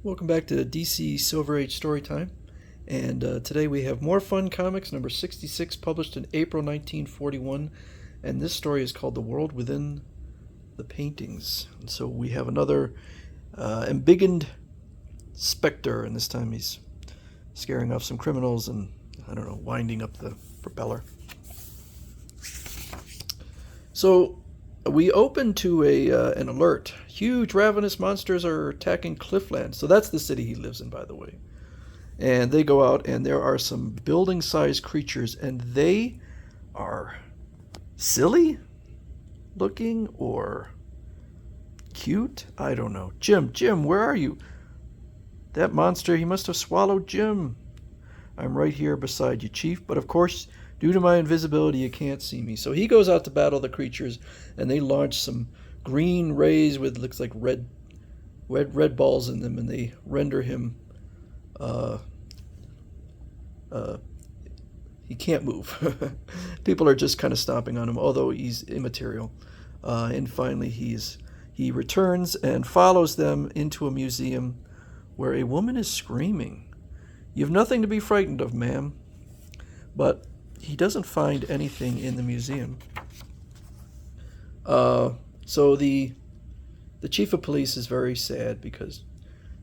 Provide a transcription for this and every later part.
Welcome back to DC Silver Age Storytime. And today we have More Fun Comics, number 66, published in April 1941. And this story is called The World Within the Paintings. And so we have another embiggened specter, and this time he's scaring off some criminals and, winding up the propeller. So we open to an alert. Huge ravenous monsters are attacking Cliffland. So that's the city he lives in, by the way. And they go out, and there are some building-sized creatures, and they are silly looking or cute. I don't know. Jim, where are you? That monster, he must have swallowed Jim. I'm right here beside you, Chief, but of course, due to my invisibility, you can't see me. So he goes out to battle the creatures, and they launch some green rays with looks like red balls in them, and they render him he can't move. People are just kind of stomping on him, although he's immaterial. And finally he returns and follows them into a museum where a woman is screaming. "You've nothing to be frightened of, ma'am." But he doesn't find anything in the museum. So the chief of police is very sad because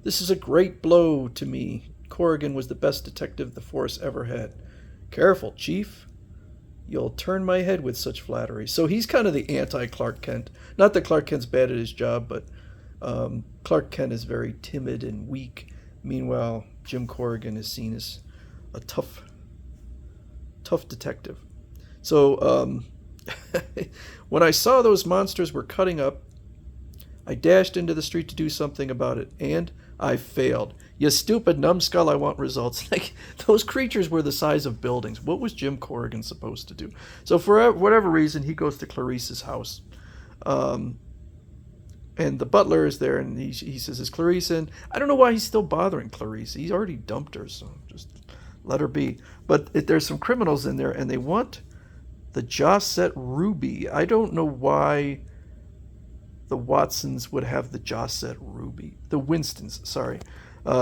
this is a great blow to me. Corrigan was the best detective the force ever had. Careful, Chief. You'll turn my head with such flattery. So he's kind of the anti-Clark Kent. Not that Clark Kent's bad at his job, but Clark Kent is very timid and weak. Meanwhile, Jim Corrigan is seen as a tough detective. So when I saw those monsters were cutting up, I dashed into the street to do something about it, and I failed. You stupid numbskull, I want results. Like, those creatures were the size of buildings. What was Jim Corrigan supposed to do? So for whatever reason, he goes to Clarice's house. And the butler is there, and he says, "Is Clarice in?" I don't know why he's still bothering Clarice. He's already dumped her, so just let her be. But there's some criminals in there, and they want the Josette Ruby. I don't know why the Watsons would have the Josette Ruby. The Winstons, sorry.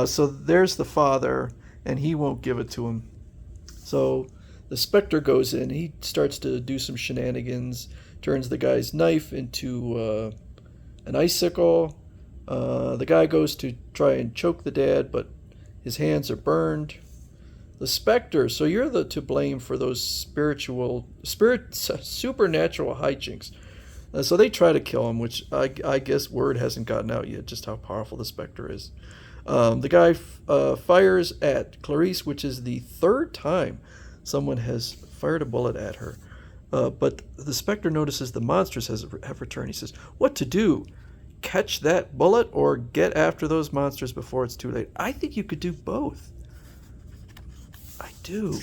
So there's the father, and he won't give it to him. So the Spectre goes in. He starts to do some shenanigans, turns the guy's knife into an icicle. The guy goes to try and choke the dad, but his hands are burned. The Spectre, so you're to blame for those supernatural hijinks. So they try to kill him, which I guess word hasn't gotten out yet just how powerful the Spectre is. The guy fires at Clarice, which is the third time someone has fired a bullet at her. But the Spectre notices the monsters have returned. He says, "What to do? Catch that bullet or get after those monsters before it's too late?" I think you could do both. I do.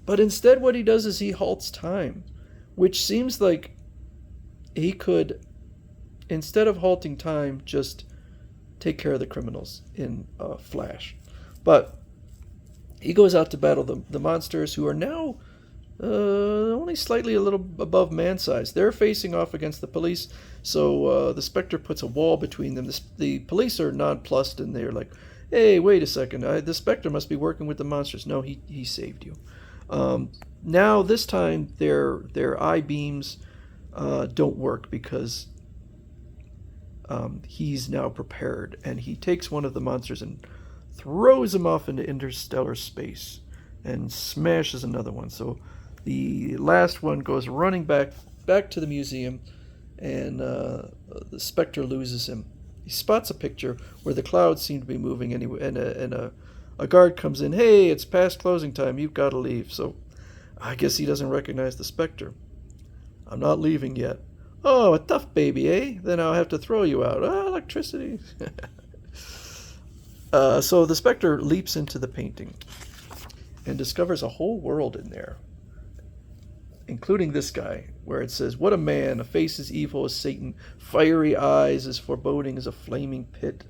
But instead what he does is he halts time, which seems like he could, instead of halting time, just take care of the criminals in a flash. But he goes out to battle the monsters, who are now only slightly a little above man size. They're facing off against the police, so the Spectre puts a wall between them. The police are nonplussed, and they're like, "Hey, wait a second, the Spectre must be working with the monsters." No, he saved you. Now, this time, their eye beams don't work because he's now prepared, and he takes one of the monsters and throws him off into interstellar space and smashes another one. So the last one goes running back to the museum, and the Spectre loses him. He spots a picture where the clouds seem to be moving, and a guard comes in. "Hey, it's past closing time. You've got to leave." So I guess he doesn't recognize the Spectre. "I'm not leaving yet." "Oh, a tough baby, eh? Then I'll have to throw you out." "Oh, electricity." So the Spectre leaps into the painting and discovers a whole world in there, including this guy, where it says, "What a man, a face as evil as Satan, fiery eyes as foreboding as a flaming pit,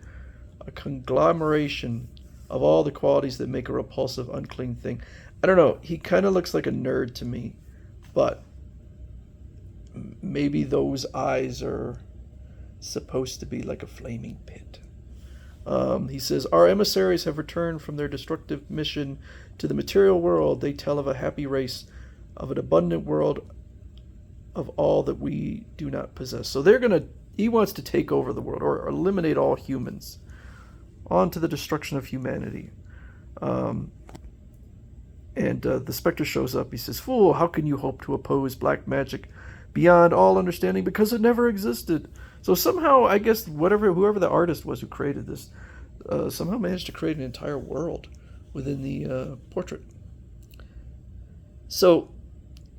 a conglomeration of all the qualities that make a repulsive, unclean thing." I don't know, he kind of looks like a nerd to me, but maybe those eyes are supposed to be like a flaming pit. He says, our emissaries have returned from their destructive mission to the material world. They tell of a happy race, of an abundant world, of all that we do not possess. So he wants to take over the world, or eliminate all humans, on to the destruction of humanity. And the Spectre shows up. He says, fool, how can you hope to oppose black magic beyond all understanding, because it never existed? So somehow, I guess, whoever the artist was who created this, somehow managed to create an entire world within the portrait. So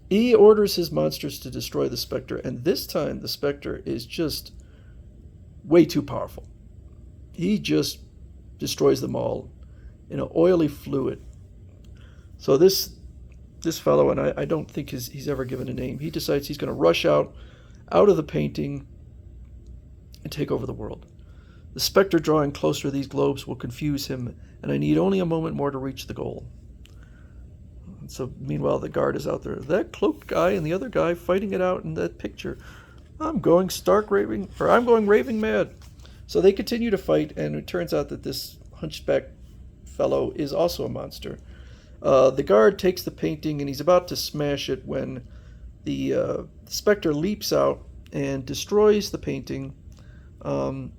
he orders his monsters to destroy the Spectre, and this time the Spectre is just way too powerful. He just destroys them all in an oily fluid. So this fellow, and I don't think he's ever given a name, he decides he's going to rush out of the painting and take over the world. The Spectre drawing closer to these globes will confuse him, and I need only a moment more to reach the goal. So meanwhile, the guard is out there. That cloaked guy and the other guy fighting it out in that picture. I'm going raving mad. So they continue to fight, and it turns out that this hunchback fellow is also a monster. The guard takes the painting, and he's about to smash it when the Spectre leaps out and destroys the painting. And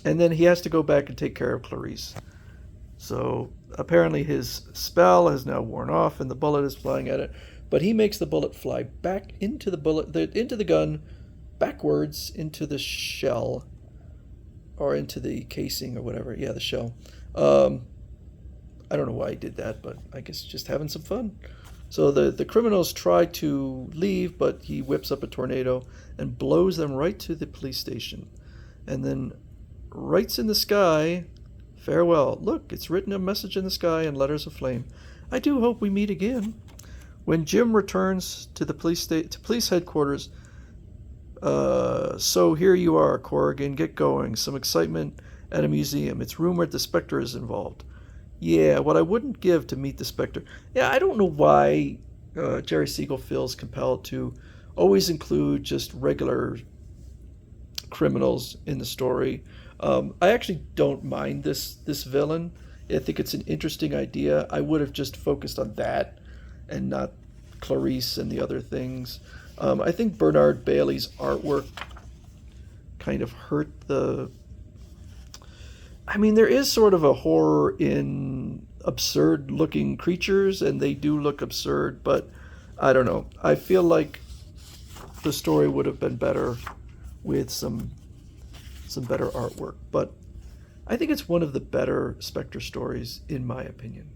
then he has to go back and take care of Clarice. So apparently his spell has now worn off, and the bullet is flying at it. But he makes the bullet fly back into the gun, backwards into the shell, or into the casing or whatever. Yeah, the shell. I don't know why he did that, but I guess just having some fun. So the criminals try to leave, but he whips up a tornado and blows them right to the police station. And then writes in the sky, farewell. Look, it's written a message in the sky in letters of flame. I do hope we meet again. When Jim returns to the police headquarters, so here you are, Corrigan, get going. Some excitement at a museum. It's rumored the Spectre is involved. Yeah, what I wouldn't give to meet the Spectre. Yeah, I don't know why Jerry Siegel feels compelled to always include just regular criminals in the story. I actually don't mind this villain. I think it's an interesting idea. I would have just focused on that and not Clarice and the other things. I think Bernard Baily's artwork kind of hurt the... I mean, there is sort of a horror in absurd-looking creatures, and they do look absurd, but I don't know. I feel like the story would have been better with some better artwork, but I think it's one of the better Spectre stories, in my opinion.